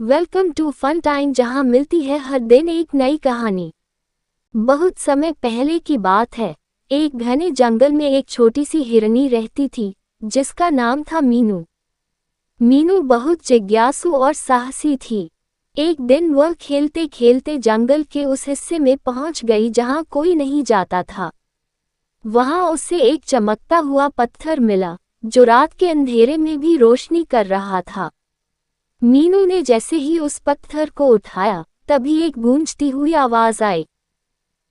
Welcome to fun time, जहां मिलती है हर दिन एक नई कहानी। बहुत समय पहले की बात है। एक घने जंगल में एक छोटी सी हिरनी रहती थी, जिसका नाम था मीनू। मीनू बहुत जिज्ञासु और साहसी थी। एक दिन वह खेलते खेलते जंगल के उस हिस्से में पहुंच गई जहां कोई नहीं जाता था। वहां उसे एक चमकता हुआ पत्थर मिला, जो रात के अंधेरे में भी रोशनी कर रहा था। मीनू ने जैसे ही उस पत्थर को उठाया, तभी एक गूंजती हुई आवाज आई,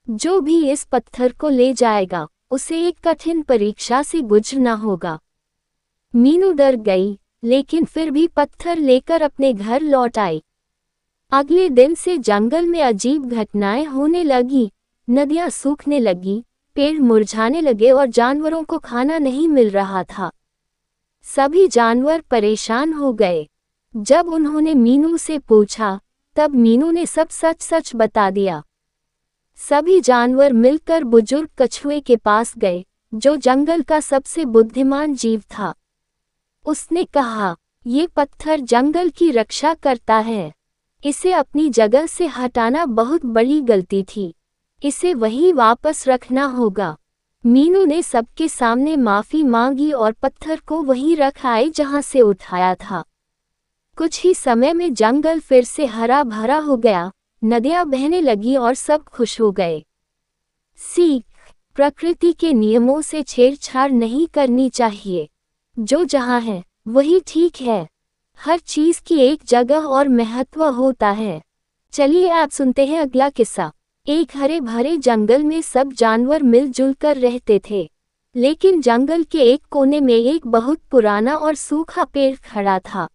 जो भी इस पत्थर को ले जाएगा, उसे एक कठिन परीक्षा से गुजरना होगा। मीनू डर गई, लेकिन फिर भी पत्थर लेकर अपने घर लौट आई। अगले दिन से जंगल में अजीब घटनाएं होने लगी। नदियां सूखने लगी, पेड़ मुरझाने लगे और जानवरों को खाना नहीं मिल रहा था। सभी जानवर परेशान हो गए। जब उन्होंने मीनू से पूछा, तब मीनू ने सब सच सच बता दिया। सभी जानवर मिलकर बुजुर्ग कछुए के पास गए, जो जंगल का सबसे बुद्धिमान जीव था। उसने कहा, ये पत्थर जंगल की रक्षा करता है। इसे अपनी जगह से हटाना बहुत बड़ी गलती थी। इसे वहीं वापस रखना होगा। मीनू ने सबके सामने माफी मांगी और पत्थर को वहीं रख आए जहां से उठाया था। कुछ ही समय में जंगल फिर से हरा भरा हो गया, नदियां बहने लगी और सब खुश हो गए। सीख: प्रकृति के नियमों से छेड़छाड़ नहीं करनी चाहिए। जो जहां है, वही ठीक है। हर चीज की एक जगह और महत्व होता है। चलिए आप सुनते हैं अगला किस्सा। एक हरे भरे जंगल में सब जानवर मिलजुल कर रहते थे। लेकिन जंगल के एक कोने में एक बहुत पुराना और सूखा पेड़ खड़ा था।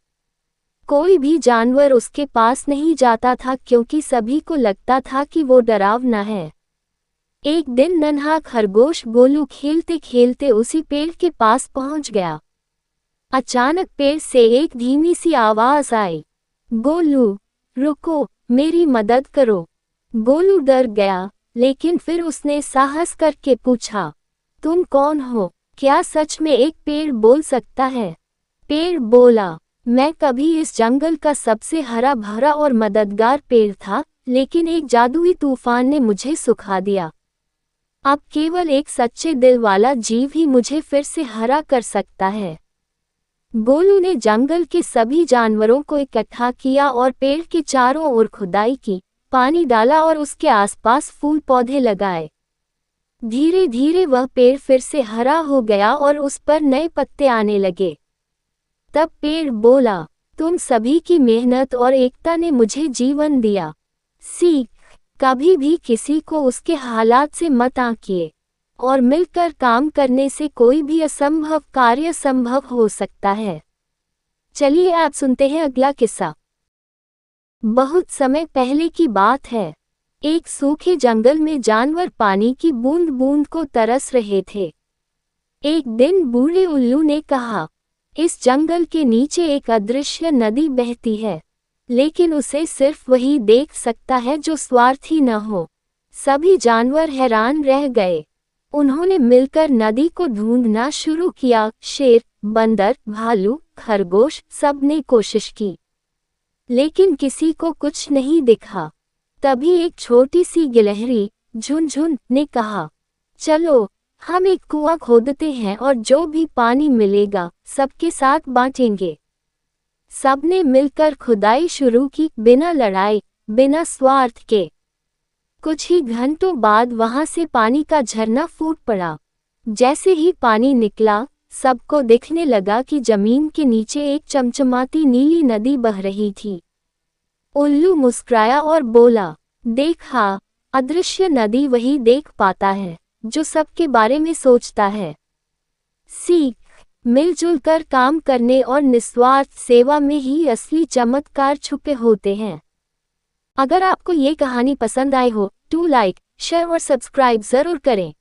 कोई भी जानवर उसके पास नहीं जाता था, क्योंकि सभी को लगता था कि वो डरावना है। एक दिन नन्हा खरगोश गोलू खेलते खेलते उसी पेड़ के पास पहुंच गया। अचानक पेड़ से एक धीमी सी आवाज आई, गोलू रुको, मेरी मदद करो। गोलू डर गया, लेकिन फिर उसने साहस करके पूछा, तुम कौन हो? क्या सच में एक पेड़ बोल सकता है? पेड़ बोला, मैं कभी इस जंगल का सबसे हरा भरा और मददगार पेड़ था, लेकिन एक जादुई तूफान ने मुझे सुखा दिया। अब केवल एक सच्चे दिल वाला जीव ही मुझे फिर से हरा कर सकता है। गोलू ने जंगल के सभी जानवरों को इकट्ठा किया और पेड़ के चारों ओर खुदाई की, पानी डाला और उसके आसपास फूल पौधे लगाए। धीरे धीरे वह पेड़ फिर से हरा हो गया और उस पर नए पत्ते आने लगे। तब पेड़ बोला, तुम सभी की मेहनत और एकता ने मुझे जीवन दिया। सीख: कभी भी किसी को उसके हालात से मत आंकिए, और मिलकर काम करने से कोई भी असंभव कार्य संभव हो सकता है। चलिए आप सुनते हैं अगला किस्सा। बहुत समय पहले की बात है। एक सूखे जंगल में जानवर पानी की बूंद बूंद को तरस रहे थे। एक दिन बूढ़े उल्लू ने कहा, इस जंगल के नीचे एक अदृश्य नदी बहती है, लेकिन उसे सिर्फ वही देख सकता है जो स्वार्थी न हो। सभी जानवर हैरान रह गए। उन्होंने मिलकर नदी को ढूंढना शुरू किया। शेर, बंदर, भालू, खरगोश, सब ने कोशिश की, लेकिन किसी को कुछ नहीं दिखा। तभी एक छोटी सी गिलहरी, झुनझुन, ने कहा, चलो हम एक कुआं खोदते हैं और जो भी पानी मिलेगा सबके साथ बांटेंगे। सबने मिलकर खुदाई शुरू की, बिना लड़ाई, बिना स्वार्थ के। कुछ ही घंटों बाद वहां से पानी का झरना फूट पड़ा। जैसे ही पानी निकला, सबको दिखने लगा कि जमीन के नीचे एक चमचमाती नीली नदी बह रही थी। उल्लू मुस्कुराया और बोला, देखा, अदृश्य नदी वही देख पाता है जो सबके बारे में सोचता है। सीख: मिलजुल कर काम करने और निस्वार्थ सेवा में ही असली चमत्कार छुपे होते हैं। अगर आपको ये कहानी पसंद आई हो तो लाइक, शेयर और सब्सक्राइब जरूर करें।